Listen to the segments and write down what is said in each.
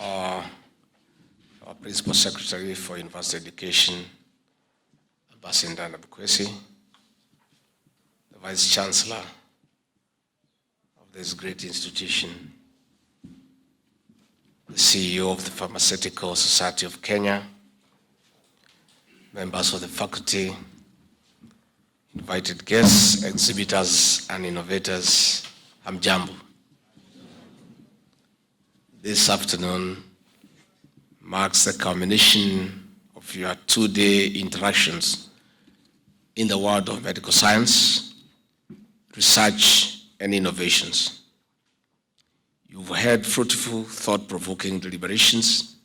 our Principal Secretary for University Education, Ambassador Nabukwesi, the Vice Chancellor of this great institution, the CEO of the Pharmaceutical Society of Kenya, members of the faculty, invited guests, exhibitors, and innovators, Hamjambo. This afternoon marks the culmination of your two-day interactions in the world of medical science, research, and innovations. You've had fruitful, thought-provoking deliberations.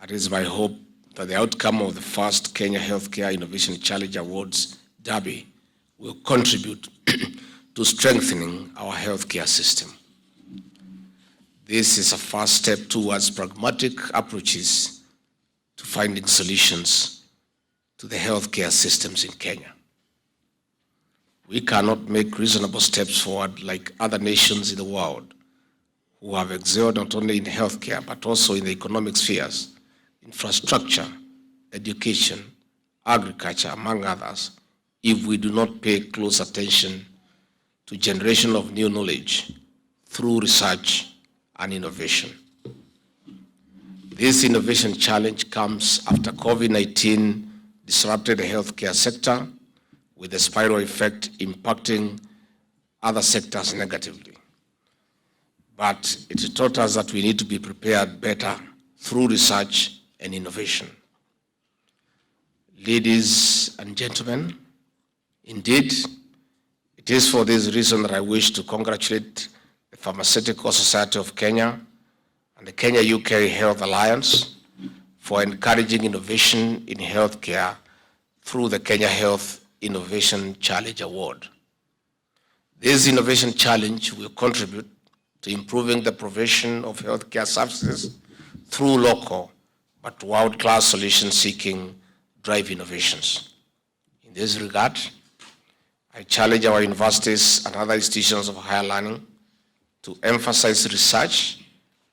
It is my hope that the outcome of the first Kenya Healthcare Innovation Challenge Awards Derby will contribute to strengthening our healthcare system. This is a first step towards pragmatic approaches to finding solutions to the healthcare systems in Kenya. We cannot make reasonable steps forward like other nations in the world who have excelled not only in healthcare but also in the economic spheres, infrastructure, education, agriculture, among others, if we do not pay close attention to generation of new knowledge through research and innovation. This innovation challenge comes after COVID-19 disrupted the healthcare sector with a spiral effect impacting other sectors negatively. But it taught us that we need to be prepared better through research and innovation. Ladies and gentlemen, indeed, it is for this reason that I wish to congratulate the Pharmaceutical Society of Kenya and the Kenya-UK Health Alliance for encouraging innovation in healthcare through the Kenya Health Innovation Challenge Award. This innovation challenge will contribute to improving the provision of healthcare services through local but world-class solution-seeking drive innovations. In this regard, I challenge our universities and other institutions of higher learning to emphasize research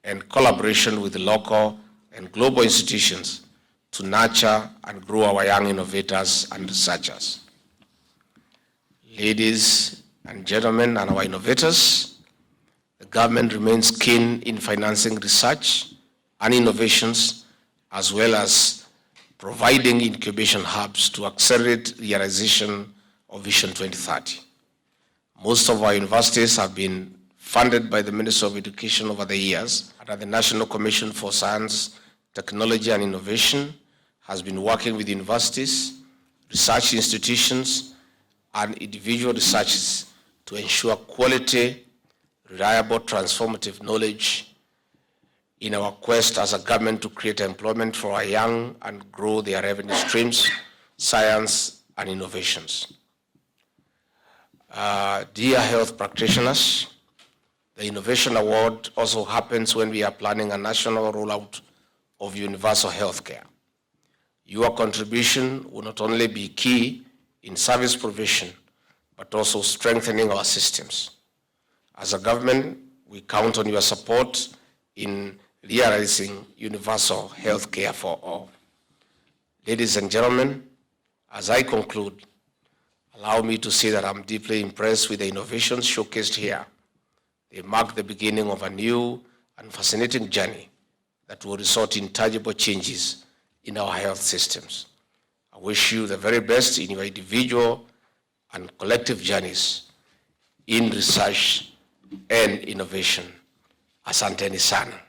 and collaboration with the local and global institutions to nurture and grow our young innovators and researchers. Ladies and gentlemen, and our innovators, the government remains keen in financing research and innovations, as well as providing incubation hubs to accelerate the realization of Vision 2030. Most of our universities have been funded by the Ministry of Education over the years, and the National Commission for Science, Technology and Innovation has been working with universities, research institutions, and individual researchers to ensure quality, reliable, transformative knowledge in our quest as a government to create employment for our young and grow their revenue streams, science, and innovations. Dear health practitioners, the Innovation Award also happens when we are planning a national rollout of universal healthcare. Your contribution will not only be key in service provision, but also strengthening our systems. As a government, we count on your support in realizing universal healthcare for all. Ladies and gentlemen, as I conclude, allow me to say that I'm deeply impressed with the innovations showcased here. They mark the beginning of a new and fascinating journey that will result in tangible changes in our health systems. I wish you the very best in your individual and collective journeys in research and innovation. Asanteni sana.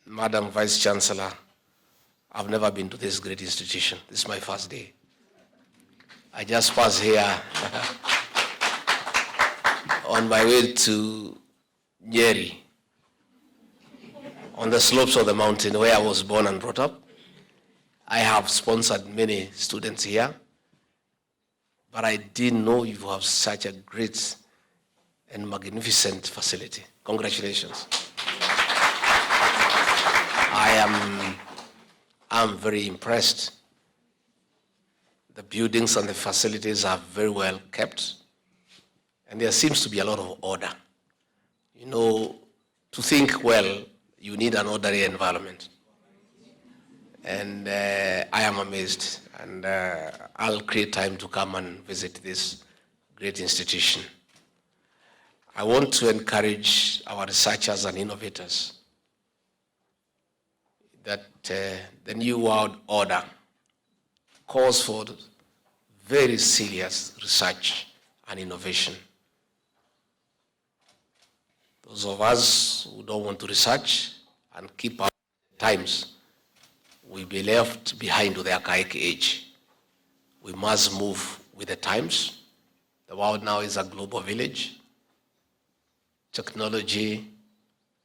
Madam Vice Chancellor, I've never been to this great institution. This is my first day. I just passed here on my way to Nyeri, on the slopes of the mountain where I was born and brought up. I have sponsored many students here, but I didn't know you have such a great and magnificent facility. Congratulations. I'm very impressed. The buildings and the facilities are very well kept, and there seems to be a lot of order. You know, to think well, you need an orderly environment. And I am amazed, and I'll create time to come and visit this great institution. I want to encourage our researchers and innovators that the new world order calls for very serious research and innovation. Those of us who don't want to research and keep up with the times will be left behind to the archaic age. We must move with the times. The world now is a global village. Technology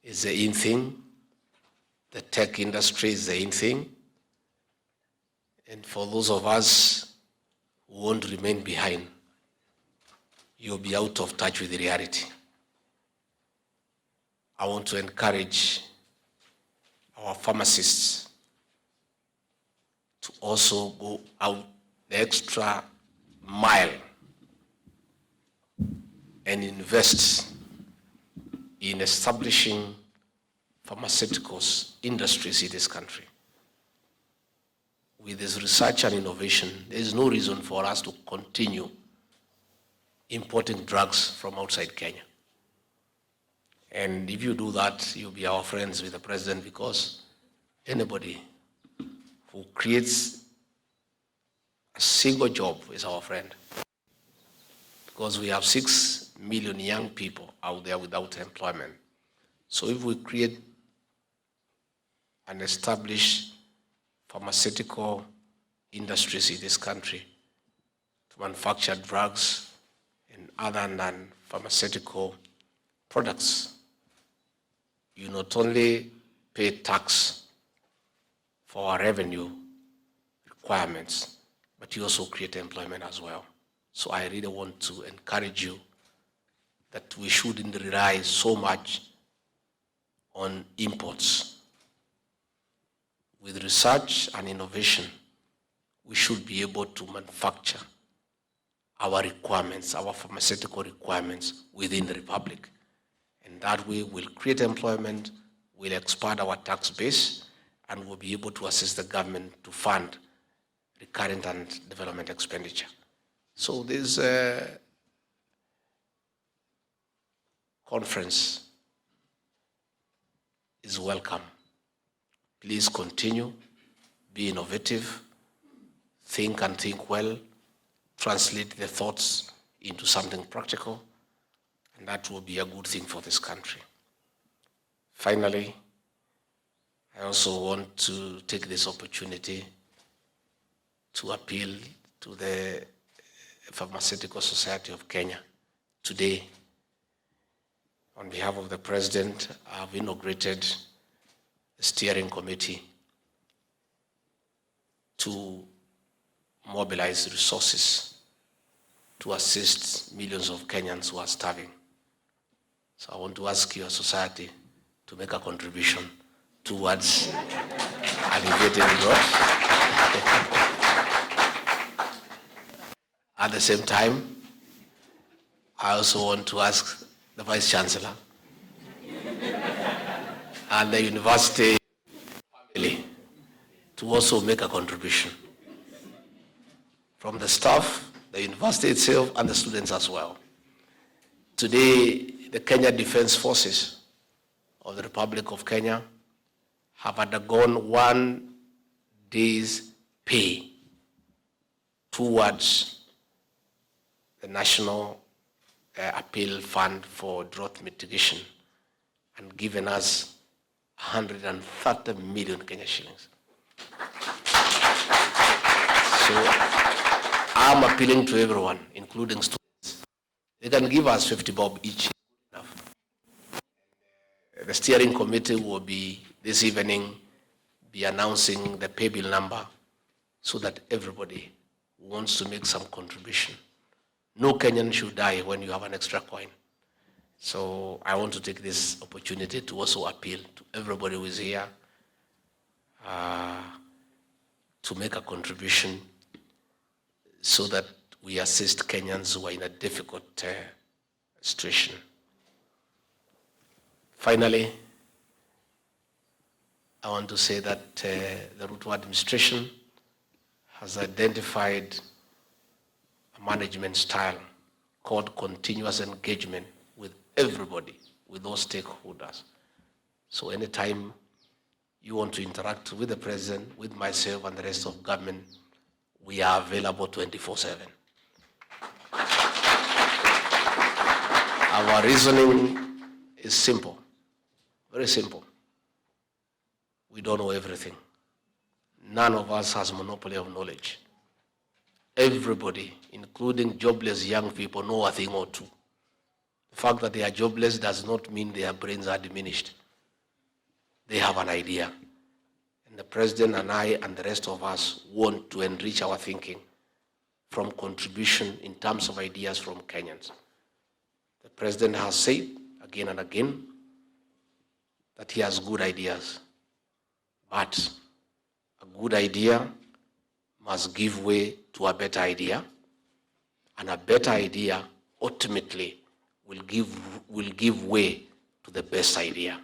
is the in thing. The tech industry is the in thing. And for those of us who won't remain behind, you'll be out of touch with the reality. I want to encourage our pharmacists to also go out the extra mile and invest in establishing pharmaceuticals industries in this country. With this research and innovation, there is no reason for us to continue importing drugs from outside Kenya. And if you do that, you'll be our friends with the president, because anybody who creates a single job is our friend. Because we have 6 million young people out there without employment. So if we create and establish pharmaceutical industries in this country to manufacture drugs and other non-pharmaceutical products, you not only pay tax for our revenue requirements, but you also create employment as well. So I really want to encourage you that we shouldn't rely so much on imports. With research and innovation, we should be able to manufacture our requirements, our pharmaceutical requirements within the Republic. And that way we'll create employment, we'll expand our tax base, and we'll be able to assist the government to fund recurrent and development expenditure. So this conference is welcome. Please continue, be innovative, think and think well, translate the thoughts into something practical, and that will be a good thing for this country. Finally, I also want to take this opportunity to appeal to the Pharmaceutical Society of Kenya. Today, on behalf of the President, I have inaugurated the steering committee to mobilize resources to assist millions of Kenyans who are starving. So I want to ask your society to make a contribution towards alleviating drought. At the same time, I also want to ask the Vice Chancellor and the university family to also make a contribution, from the staff, the university itself, and the students as well. Today, the Kenya Defense Forces of the Republic of Kenya have undergone 1 day's pay towards the National Appeal Fund for Drought Mitigation, and given us 130 million Kenya shillings. So I'm appealing to everyone, including students. They can give us 50 bob each. The steering committee will be, this evening, be announcing the pay bill number so that everybody who wants to make some contribution. No Kenyan should die when you have an extra coin. So I want to take this opportunity to also appeal to everybody who is here to make a contribution so that we assist Kenyans who are in a difficult administration. Finally, I want to say that the Ruto administration has identified a management style called continuous engagement with everybody, with those stakeholders. So anytime you want to interact with the president, with myself and the rest of government, we are available 24/7. Our reasoning is simple, very simple. We don't know everything. None of us has monopoly of knowledge. Everybody, including jobless young people, know a thing or two. The fact that they are jobless does not mean their brains are diminished. They have an idea. And the president and I and the rest of us want to enrich our thinking from contribution in terms of ideas from Kenyans. The president has said again and again that he has good ideas, but a good idea must give way to a better idea, and a better idea ultimately will give way to the best idea.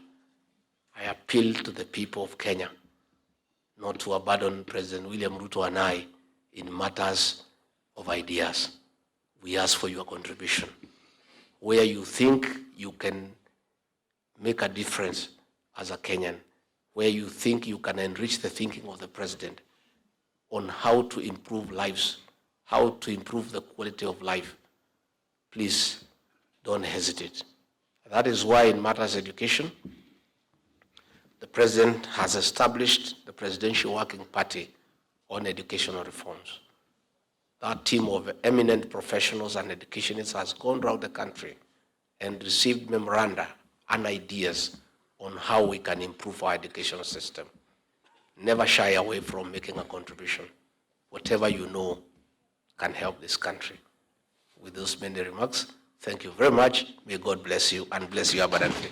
I appeal to the people of Kenya not to abandon President William Ruto and I in matters of ideas. We ask for your contribution. Where you think you can make a difference as a Kenyan, where you think you can enrich the thinking of the president on how to improve lives, how to improve the quality of life, please don't hesitate. That is why in matters of education, the president has established the Presidential Working Party on educational reforms. That team of eminent professionals and educationists has gone around the country and received memoranda and ideas on how we can improve our education system. Never shy away from making a contribution. Whatever you know can help this country. With those many remarks, thank you very much. May God bless you and bless you abundantly.